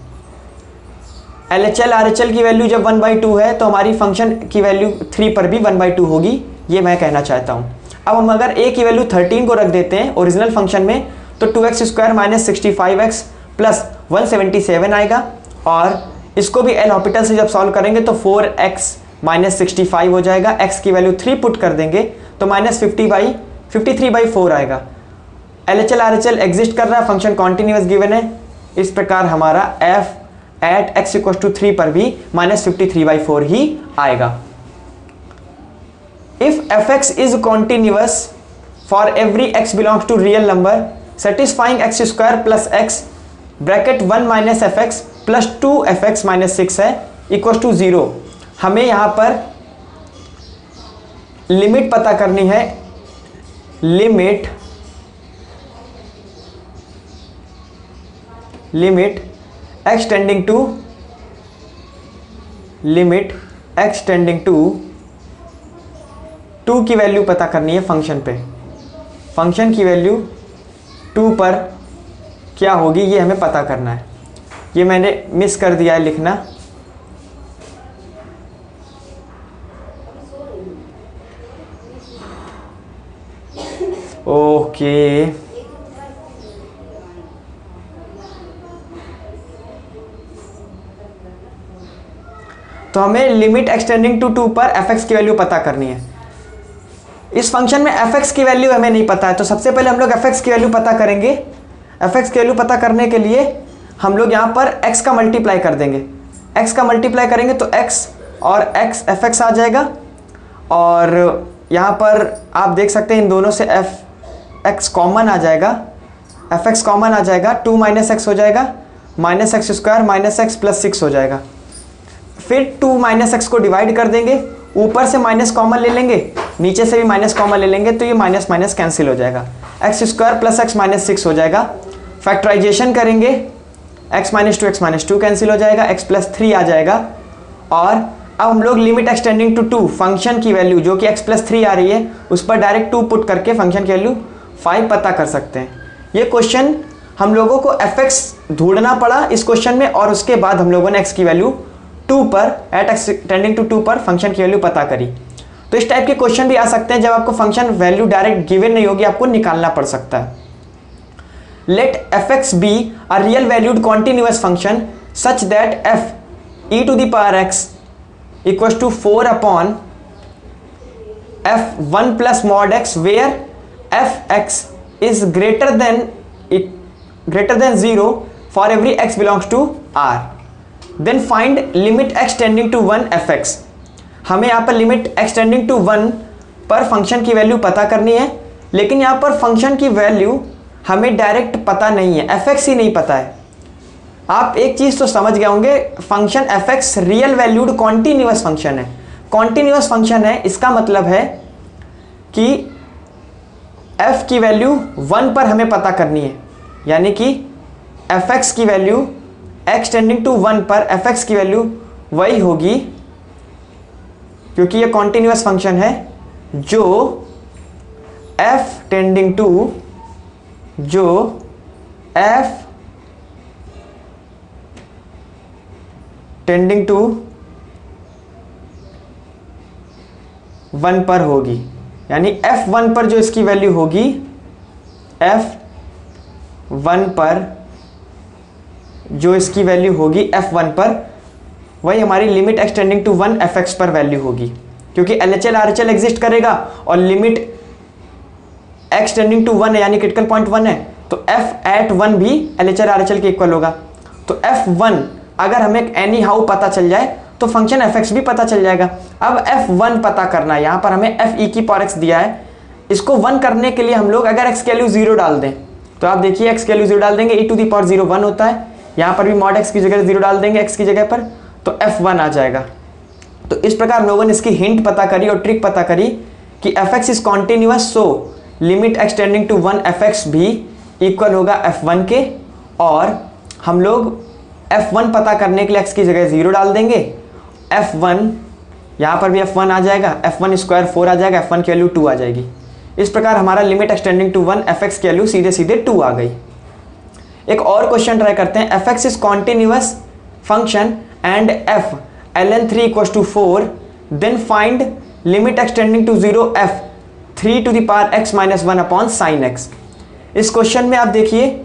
LHL RHL की वैल्यू जब 1/2 है तो हमारी फंक्शन की वैल्यू 3 पर भी 1/2 होगी, ये मैं कहना चाहता हूँ। अब हम अगर a की वैल्यू 13 को रख देते हैं ओरिजिनल फंक्शन में, तो 2x square minus 65x plus 177 आएगा, और इसको भी एल हॉस्पिटल से जब सॉल्व करेंगे तो 4x माइनस 65 हो जाएगा। x की वैल्यू 3 पुट कर देंगे तो माइनस 53/4 आएगा। LHL RHL एग्जिस्ट कर रहा है, फंक्शन कॉन्टिन्यूअस गिवन है। इस प्रकार हमारा f at x equal to 3 पर भी माइनस 53/4 ही आएगा। इफ fx is continuous for every x belongs to real number satisfying x square plus x bracket 1 minus fx plus 2fx minus 6 है इक्वल टू 0। हमें यहां पर लिमिट पता करनी है, लिमिट x टेंडिंग टू 2 की वैल्यू पता करनी है फंक्शन पे। फंक्शन की वैल्यू 2 पर क्या होगी ये हमें पता करना है। ये मैंने मिस कर दिया है लिखना। ओके, तो हमें लिमिट एक्सटेंडिंग टू 2 पर fx की वैल्यू पता करनी है। इस फंक्शन में fx की वैल्यू हमें नहीं पता है, तो सबसे पहले हम लोग fx की वैल्यू पता करेंगे। fx की वैल्यू पता करने के लिए हम लोग यहाँ पर x का मल्टीप्लाई कर देंगे। x का मल्टीप्लाई करेंगे तो x और x fx आ जाएगा, और यहाँ पर आप देख सकते हैं इन दोनों से fx कॉमन आ जाएगा, fx कॉमन आ जाएगा, 2 माइनस एक्स हो जाएगा, minus x square minus x plus 6 हो जाएगा। फिर 2 माइनस एक्स को डिवाइड कर देंगे, ऊपर से माइनस कॉमन ले लेंगे, नीचे से भी माइनस कॉमन ले लेंगे, तो ये माइनस माइनस कैंसिल हो जाएगा। X square plus x minus 6 हो जाएगा। फैक्टराइजेशन करेंगे, x माइनस 2 कैंसिल हो जाएगा, x प्लस 3 आ जाएगा। और अब हम लोग लिमिट एक्सटेंडिंग टू 2 फंक्शन की वैल्यू जो कि x प्लस 3 आ रही है उस पर डायरेक्ट 2 पुट करके फंक्शन की वैल्यू 5 पता कर सकते हैं। ये क्वेश्चन हम लोगों को fx ढूंढना पड़ा इस क्वेश्चन में, और उसके बाद हम लोगों ने x की वैल्यू 2 पर एट x टेंडिंग टू 2 पर फंक्शन की वैल्यू पता करी। तो इस टाइप के क्वेश्चन भी आ सकते हैं जब आपको फंक्शन वैल्यू डायरेक्ट गिवन नहीं होगी, आपको निकालना पड़ सकता है। Let fx be a real valued continuous function such that f e to the power x equals to 4 upon f1 plus mod x where fx is greater than 0 for every x belongs to R. Then find limit x tending to 1 fx. हमें यहाँ पर limit x tending to 1 पर function की value पता करनी है, लेकिन यहाँ पर फंक्शन की वैल्यू हमें डायरेक्ट पता नहीं है, fx ही नहीं पता है। आप एक चीज़ तो समझ गए होंगे, function fx real valued continuous function है। कॉन्टिन्यूअस फंक्शन है, इसका मतलब है कि f की वैल्यू 1 पर हमें पता करनी है, यानी कि fx की वैल्यू x टेंडिंग टू 1 पर fx की वैल्यू वही होगी, क्योंकि ये कॉन्टिन्यूअस फंक्शन है जो f टेंडिंग टू 1 पर होगी, यानी f1 पर जो इसकी वैल्यू होगी, f1 पर जो इसकी वैल्यू होगी f1 पर वही हमारी लिमिट एक्सटेंडिंग टू 1 fx पर वैल्यू होगी, क्योंकि LHL RHL एग्जिस्ट करेगा और लिमिट एक्सटेंडिंग टू 1 है, यानी क्रिटिकल पॉइंट 1 है, तो f एट 1 भी LHL RHL के इक्वल होगा। तो f1 अगर हमें एनी हाउ पता चल जाए तो फंक्शन fx भी पता चल जाएगा। अब f1 पता करना है, यहाँ पर हमें f e की पावर x दिया है, इसको 1 करने के लिए हम लोग अगर x की वैल्यू 0 डाल दें, तो आप देखिए x की वैल्यू 0 डाल देंगे, e टू दी पावर 0 1 होता है, यहाँ पर भी मॉड x की जगह 0 डाल देंगे x की जगह पर, तो f1 आ जाएगा। तो इस प्रकार हम लोगों ने इसकी हिंट पता करी और ट्रिक पता करी कि fx is continuous, so limit x tending to 1 fx भी इक्वल होगा f1 के, और हम लोग f1 पता करने के लिए x की जगह 0 डाल देंगे, f1 यहाँ पर भी f1 आ जाएगा, f1 स्क्वायर 4 आ जाएगा, f1 की वैल्यू 2 आ जाएगी। इस प्रकार हमारा लिमिट एक्सटेंडिंग टू 1 fx की वैल्यू सीधे सीधे 2 आ गई। एक और क्वेश्चन ट्राई करते हैं। fx is continuous function and f ln3 equals to 4, then find limit x tending to 0 f 3 to the power x minus 1 upon sine x। इस क्वेश्चन में आप देखिए,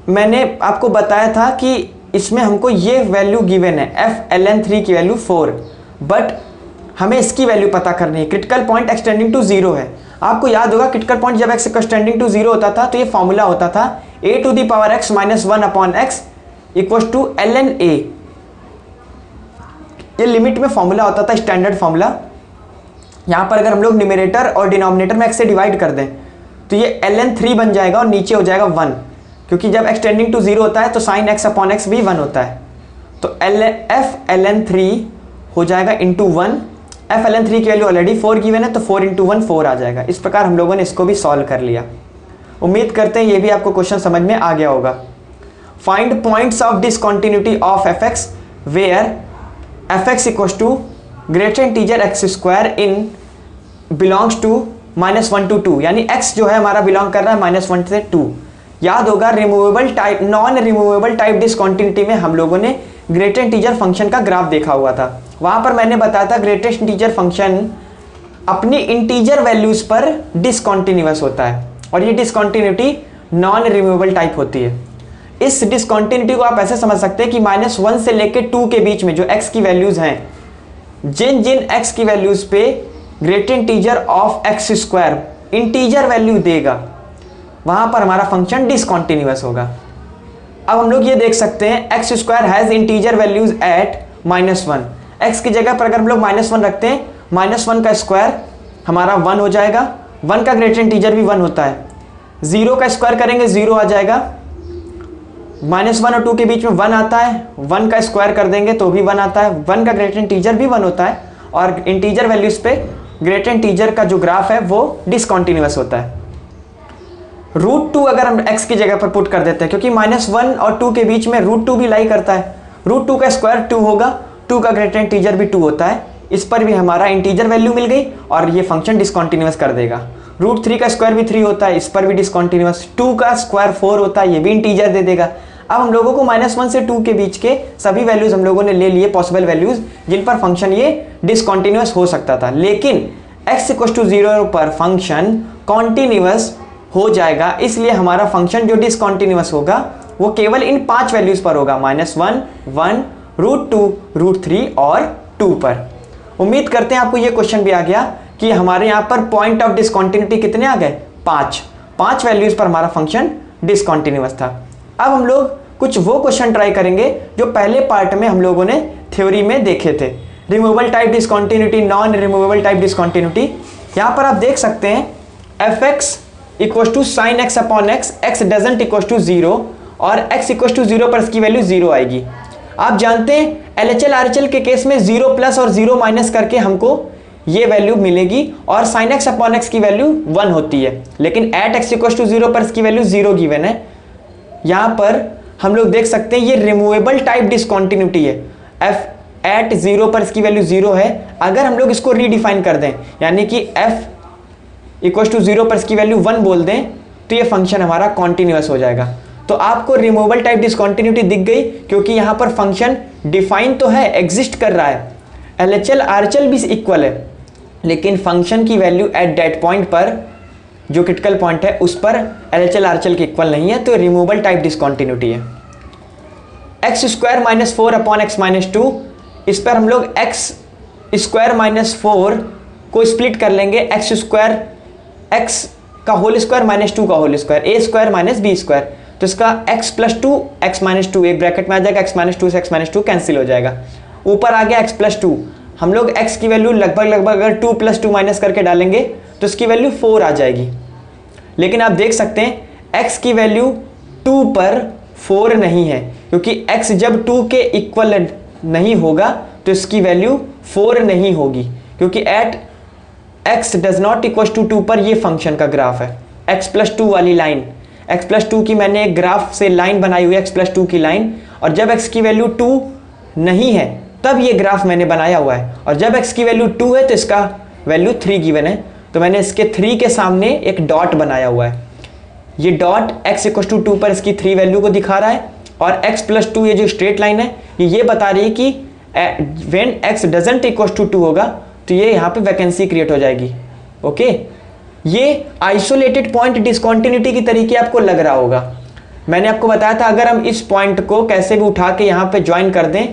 मैंने आपको बताया था कि इसमें हमको ये वैल्यू गिवन है f ln3 की वैल्यू 4, बट हमें इसकी वैल्यू पता करनी है। क्रिटिकल पॉइंट एक्सटेंडिंग टू 0 है। आपको याद होगा क्रिटिकल पॉइंट जब x एक्सटेंडिंग टू 0 होता था तो ये फॉर्मूला होता था a to the power x minus 1 upon x equal to ln a। ये लिमिट में फॉर्मूला होता था, स्टैंडर्ड फॉर्मूला। यहाँ पर अगर हम लोग न्यूमरेटर और डिनोमिनेटर में x से डिवाइड कर दें तो ये ln3 बन जाएगा और नीचे हो जाएगा 1, क्योंकि जब एक्सटेंडिंग टू 0 होता है तो साइन x अपॉन x भी 1 होता है। तो f ln3 हो जाएगा इंटू 1। f ln3 की वैल्यू ऑलरेडी 4 गिवन है तो 4 इंटू 1 4 आ जाएगा। इस प्रकार हम लोगों ने इसको भी सॉल्व कर लिया। उम्मीद करते हैं ये भी आपको क्वेश्चन समझ में आ गया होगा। Find points of discontinuity of fx where fx equals to greater integer x square in belongs to -1 to 2, यानी x जो है हमारा बिलोंग कर रहा है -1 से 2। याद होगा removable type, non removable type discontinuity में हम लोगों ने ग्रेटर इंटीजर फंक्शन का ग्राफ देखा हुआ था। वहां पर मैंने बताया था ग्रेटेस्ट इंटीजर फंक्शन अपनी इंटीजर वैल्यूज पर डिसकंटिन्यूअस होता है और ये डिसकंटिन्यूटी नॉन रिमूवेबल टाइप होती है। इस डिसकंटिन्यूटी को आप ऐसे समझ सकते हैं कि -1 से लेकर 2 के बीच में जो x की वैल्यूज हैं, जिन जिन x की वैल्यूज पे greater integer of x square integer value देगा वहां पर हमारा फंक्शन डिसकंटिन्यूअस होगा। अब हम लोग ये देख सकते हैं x square has integer values at -1। x की जगह पर अगर हम लोग -1 रखते हैं, -1 का स्क्वायर हमारा 1 हो जाएगा। 1 का ग्रेटर इंटीजर भी 1 होता है। 0 का स्क्वायर करेंगे 0 आ जाएगा। -1 और 2 के बीच में 1 आता है, 1 का स्क्वायर कर देंगे तो भी 1 आता है। 1 का ग्रेटर इंटीजर भी 1 होता है और इंटीजर वैल्यूज पे ग्रेटर इंटीजर का जो ग्राफ है वो डिसकंटिन्यूअस होता है। √2 अगर हम x की जगह पर पुट कर देते हैं, क्योंकि -1 और 2 के बीच में √2 भी लाई करता है। √2 का स्क्वायर 2 होगा, 2 का ग्रेटर इंटीजर भी 2 होता है। इस पर भी हमारा इंटीजर वैल्यू मिल गई और ये फंक्शन डिसकंटिन्यूअस कर देगा। √3 का स्क्वायर भी 3 होता है, इस पर भी डिसकंटिन्यूअस। 2 का स्क्वायर 4 होता है, ये भी इंटीजर दे देगा। अब हम लोगों को -1 से 2 के बीच के सभी वैल्यूज हम लोगों ने ले लिए, पॉसिबल वैल्यूज जिन पर फंक्शन ये डिसकंटिन्यूअस हो सकता था। लेकिन x इक्वल टू 0 पर फंक्शन कॉन्टिन्यूअस हो जाएगा, इसलिए हमारा फंक्शन जो डिसकंटिन्यूअस होगा वो केवल इन 5 वैल्यूज पर होगा, -1, 1, √2, √3 और 2 पर। उम्मीद करते हैं आपको ये क्वेश्चन भी आ गया कि हमारे यहाँ पर पॉइंट ऑफ डिसकंटिन्यूटी कितने आ गए, 5 वैल्यूज पर हमारा फंक्शन डिसकंटिन्यूअस था। अब हम लोग कुछ वो क्वेश्चन ट्राई करेंगे जो पहले पार्ट में हम लोगों ने थ्योरी में देखे थे। Removable type discontinuity, non removable type discontinuity. यहाँ पर आप देख सकते हैं fx equal to sine x upon x doesn't equal to 0 और x इक्वल टू 0 पर इसकी वैल्यू 0 आएगी। आप जानते हैं LHL RHL के केस में 0 प्लस और 0 माइनस करके हमको ये वैल्यू मिलेगी और साइन x अपॉन x की वैल्यू 1 होती है, लेकिन एट x इक्वल टू 0 पर इसकी वैल्यू 0 गिवन है। यहाँ पर हम लोग देख सकते हैं ये रिमूवेबल टाइप डिसकंटिन्यूटी है। f एट 0 पर इसकी वैल्यू 0 है। अगर हम लोग इसको रीडिफाइन कर दें, यानी कि f इक्वल टू 0 पर इसकी वैल्यू 1 बोल दें, तो ये फंक्शन हमारा कॉन्टिन्यूअस हो जाएगा। तो आपको रिमूवेबल टाइप डिसकंटिन्यूटी दिख गई, क्योंकि यहाँ पर फंक्शन डिफाइन तो है, एग्जिस्ट कर रहा है, LHL RHL भी इक्वल है, लेकिन फंक्शन की वैल्यू एट दैट पॉइंट पर, जो क्रिटिकल पॉइंट है उस पर LHL RHL के इक्वल नहीं है, तो रिमूवेबल टाइप डिसकंटिन्यूटी है। x square minus 4 upon x minus 2, इस पर हम लोग x स्क्वायर माइनस 4 को स्प्लिट कर लेंगे, x स्क्वायर x का होल स्क्वायर माइनस 2 का whole square, a square minus b square, तो इसका x प्लस 2 x माइनस 2 एक ब्रैकेट में आ जाएगा, x माइनस 2 से x माइनस 2 कैंसिल हो जाएगा। ऊपर आ गया x प्लस 2, हम लोग x की वैल्यू लगभग अगर 2 प्लस 2 माइनस करके डालेंगे तो इसकी वैल्यू 4 आ जाएगी। लेकिन आप देख सकते हैं x की वैल्यू 2 पर 4 नहीं है, क्योंकि x जब 2 के इक्वल नहीं होगा तो इसकी वैल्यू 4 नहीं होगी, क्योंकि at x does not equal to 2 पर ये फंक्शन का ग्राफ है, x प्लस 2 वाली लाइन x+2 की मैंने एक ग्राफ से लाइन बनाई हुई है, x+2 की लाइन, और जब x की वैल्यू 2 नहीं है तब ये ग्राफ मैंने बनाया हुआ है, और जब x की वैल्यू 2 है तो इसका वैल्यू 3 गिवन है, तो मैंने इसके 3 के सामने एक डॉट बनाया हुआ है। ये डॉट x=2 पर इसकी 3 वैल्यू को दिखा रहा है, और x+2 ये जो स्ट्रेट लाइन है ये बता रही है कि when x doesn't equal to 2 होगा तो ये यहाँ पे वैकेंसी क्रिएट हो जाएगी। ओके, ये आइसोलेटेड पॉइंट डिसकंटिन्यूटी की तरीके आपको लग रहा होगा। मैंने आपको बताया था अगर हम इस पॉइंट को कैसे भी उठा के यहाँ पे ज्वाइन कर दें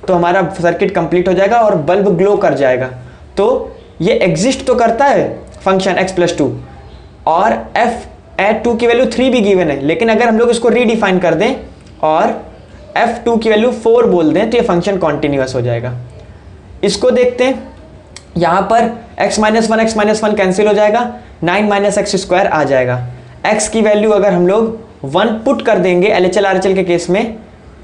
तो हमारा सर्किट कंप्लीट हो जाएगा और बल्ब ग्लो कर जाएगा। तो ये एग्जिस्ट तो करता है फंक्शन x+2, और f(2) की वैल्यू 3 भी गिवन है, लेकिन अगर हम लोग इसको रीडिफाइन कर दें और f2 की वैल्यू 4 बोल दें तो ये फंक्शन कॉन्टिन्यूअस हो जाएगा। इसको देखते हैं, यहाँ पर x-1 कैंसिल हो जाएगा, 9 - x² आ जाएगा। x की वैल्यू अगर हम लोग 1 पुट कर देंगे LHL RHL के केस में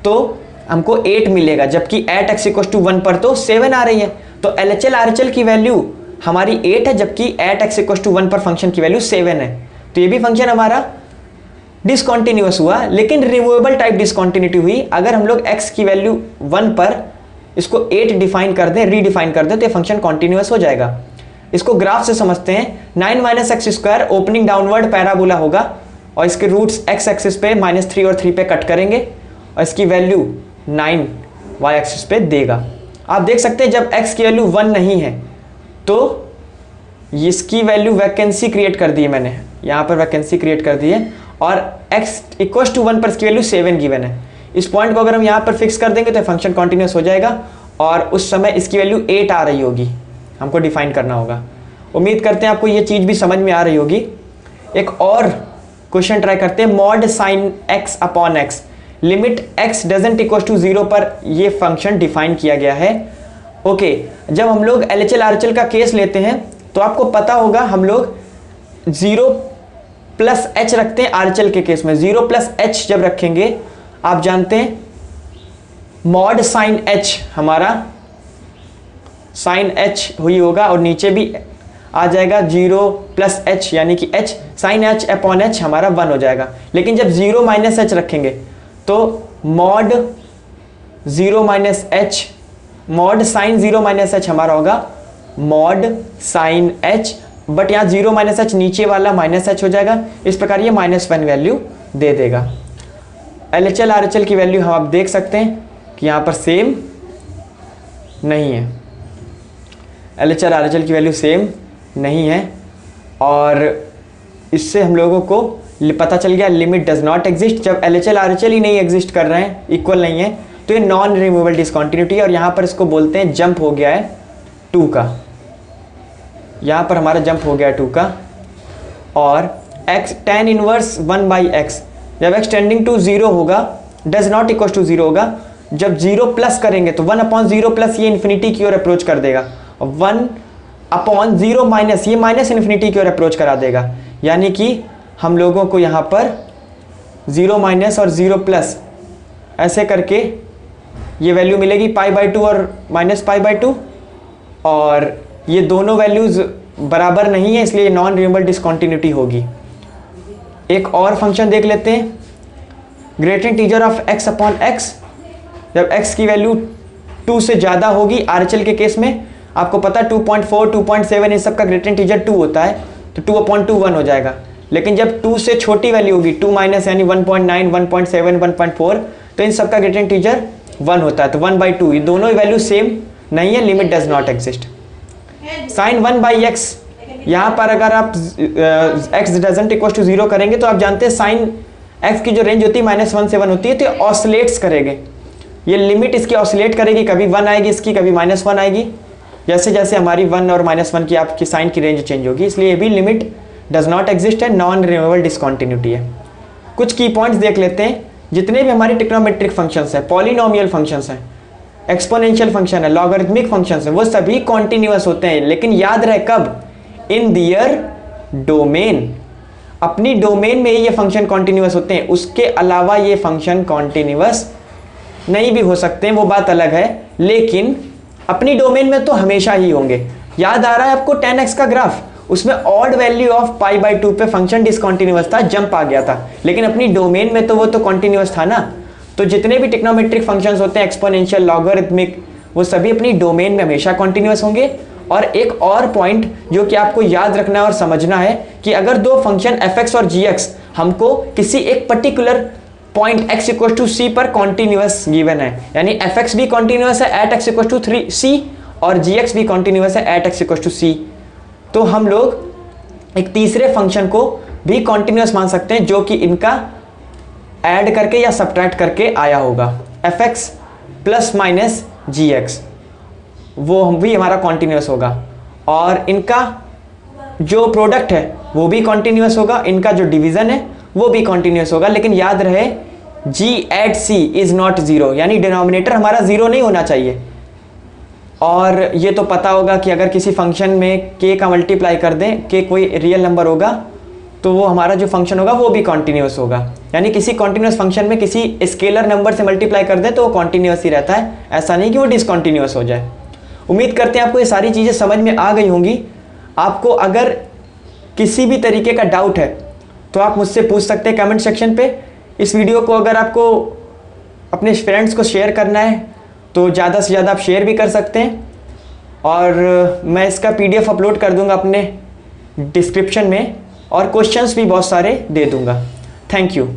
तो हमको 8 मिलेगा, जबकि at x=1 पर तो 7 आ रही है। तो LHL RHL की वैल्यू हमारी 8 है, जबकि at x=1 पर फंक्शन की वैल्यू 7 है। तो ये भी फंक्शन हमारा डिसकंटिन्यूअस हुआ, लेकिन रिमूवेबल टाइप डिसकंटिन्यूटी हुई। अगर हम लोग x की वैल्यू 1 पर इसको 8 डिफाइन कर दें, रीडिफाइन कर दें, तो ये फंक्शन कॉन्टिन्यूअस हो जाएगा। इसको ग्राफ से समझते हैं। 9 - x² ओपनिंग डाउनवर्ड पैराबोला होगा, और इसके रूट्स x एक्सिस पे -3 और 3 पे कट करेंगे, और इसकी वैल्यू 9 y एक्सिस पे देगा। आप देख सकते हैं जब x की वैल्यू 1 नहीं है तो इसकी वैल्यू वैकेंसी क्रिएट कर दी है, मैंने यहाँ पर वैकेंसी क्रिएट कर दी है, और x=1 पर इसकी वैल्यू 7 गिवन है। इस पॉइंट को अगर हम यहाँ पर फिक्स कर देंगे तो फंक्शन कॉन्टिन्यूअस हो जाएगा, और उस समय इसकी वैल्यू 8 आ रही होगी, हमको डिफाइन करना होगा। उम्मीद करते हैं आपको ये चीज़ भी समझ में आ रही होगी। एक और क्वेश्चन ट्राई करते हैं। Mod sine x/x limit x doesn't equal to 0 पर ये फंक्शन डिफाइन किया गया है। ओके, जब हम लोग LHL RHL का केस लेते हैं तो आपको पता होगा हम लोग 0+h रखते हैं RHL के केस में। 0+h जब रखेंगे आप जानते हैं मॉड साइन h हमारा साइन h हुई होगा, और नीचे भी आ जाएगा 0+h, यानी कि h साइन h/h हमारा 1 हो जाएगा। लेकिन जब 0 - h रखेंगे तो mod 0 - h mod sine 0 - h हमारा होगा मॉड साइन h, बट यहाँ 0 - h नीचे वाला -h हो जाएगा। इस प्रकार ये -1 वैल्यू दे देगा। LHL RHL की वैल्यू हम आप देख सकते हैं कि यहाँ पर सेम नहीं है, LHL RHL की वैल्यू सेम नहीं है, और इससे हम लोगों को पता चल गया लिमिट डज नॉट एग्जिस्ट। जब LHL RHL ही नहीं एग्जिस्ट कर रहे हैं, इक्वल नहीं है, तो ये नॉन रिमूवेबल डिसकंटिन्यूटी, और यहाँ पर इसको बोलते हैं जंप हो गया है 2 का। यहाँ पर हमारा जंप हो गया 2 का, और x tan इनवर्स 1/x जब x टेंडिंग टू 0 होगा डज नॉट इक्वल टू 0 होगा। जब 0 प्लस करेंगे तो 1/0 प्लस ये इन्फिनिटी की ओर अप्रोच कर देगा, और 1/0 माइनस ये माइनस इन्फिनिटी की ओर अप्रोच करा देगा। यानी कि हम लोगों को यहाँ पर 0 - और 0+ ऐसे करके ये वैल्यू मिलेगी π/2 और -π/2, और ये दोनों वैल्यूज बराबर नहीं है, इसलिए नॉन रिमूवेबल डिसकंटिन्यूटी होगी। एक और फंक्शन देख लेते हैं, ग्रेटर इंटीजर ऑफ x/x। जब x की वैल्यू 2 से ज़्यादा होगी RHL के केस में, आपको पता है 2.4 2.7 इस सब का ग्रेटर इंटीजर 2 होता है, तो 2/2 1 हो जाएगा। लेकिन जब 2 से छोटी वैल्यू होगी 2- यानी 1.9 1.7 1.4, तो इन सब का ग्रेटर इंटीजर 1 होता है, तो 1/2। ये दोनों वैल्यू सेम नहीं है, limit does not exist. Sine 1/x, यहाँ पर अगर आप x डजंट इक्वल टू 0 करेंगे तो आप जानते हैं साइन x की जो रेंज होती है -1 से 1 होती है, तो ऑसिलेट्स करेंगे। ये लिमिट इसकी ऑसिलेट करेगी, कभी 1 आएगी इसकी, कभी -1 आएगी, जैसे जैसे हमारी 1 और -1 की आपकी साइन की रेंज चेंज होगी। इसलिए ये भी लिमिट डज नॉट एग्जिस्ट है, नॉन रिमूवेबल डिसकंटिन्यूटी है। कुछ की पॉइंट्स देख लेते हैं। जितने भी हमारे ट्रिग्नोमेट्रिक फंक्शंस हैं, पॉलिनोमियल फंक्शंस हैं, एक्सपोनेंशियल फंक्शन है, लॉगरिथमिक फंक्शंस हैं, वो सभी कॉन्टिन्यूअस होते हैं, लेकिन याद रहे कब? इन दियर डोमेन। अपनी डोमेन में ही ये फंक्शन कॉन्टिन्यूअस होते हैं, उसके अलावा ये फंक्शन कॉन्टिन्यूअस नहीं भी हो सकते हैं, वो बात अलग है, लेकिन अपनी डोमेन में तो हमेशा ही होंगे। याद आ रहा है आपको tan x का ग्राफ? उसमें odd value of pi by 2 पे फंक्शन डिसकंटिन्यूअस था, जंप आ गया था, लेकिन अपनी डोमेन में तो वो तो कॉन्टिन्यूअस था ना। तो जितने भी ट्रिग्नोमेट्रिक फंक्शंस होते हैं, एक्सपोनेंशियल, लॉगरिथमिक, वो सभी अपनी डोमेन में हमेशा कॉन्टिन्यूअस होंगे। और एक और पॉइंट जो कि आपको याद रखना और समझना है कि अगर दो फंक्शन f(x) और g(x) हमको किसी एक particular point x equal to c पर कॉन्टिन्यूअस गिवन है, यानी f(x) भी कॉन्टिन्यूअस है at x equal to 3c और g(x) भी कॉन्टिन्यूअस है at x equal to c, तो हम लोग एक तीसरे फंक्शन को भी कॉन्टिन्यूअस मान सकते हैं जो कि इनका ऐड करके या सब्ट्रैक्ट करके आया होगा। f(x) प्लस माइनस g(x) वो भी हमारा कॉन्टिन्यूअस होगा, और इनका जो प्रोडक्ट है वो भी कॉन्टिन्यूअस होगा, इनका जो डिवीजन है वो भी कॉन्टिन्यूअस होगा। लेकिन याद रहे g at c is not zero, यानी डिनोमिनेटर हमारा जीरो नहीं होना चाहिए। और ये तो पता होगा कि अगर किसी फंक्शन में k का मल्टीप्लाई कर दें, k कोई रियल नंबर होगा, तो वो हमारा जो फंक्शन होगा वो भी कॉन्टिन्यूअस होगा। यानी किसी कॉन्टिन्यूअस फंक्शन में किसी स्केलर नंबर से मल्टीप्लाई कर दें तो वो कॉन्टिन्यूअस ही रहता है, ऐसा नहीं कि वो डिसकॉन्टिन्यूअस हो जाए। उम्मीद करते हैं आपको ये सारी चीज़ें समझ में आ गई होंगी। आपको अगर किसी भी तरीके का डाउट है तो आप मुझसे पूछ सकते हैं कमेंट सेक्शन पे। इस वीडियो को अगर आपको अपने फ्रेंड्स को शेयर करना है तो ज़्यादा से ज़्यादा आप शेयर भी कर सकते हैं, और मैं इसका PDF अपलोड कर दूंगा अपने डिस्क्रिप्शन में, और क्वेश्चंस भी बहुत सारे दे दूंगा। Thank you.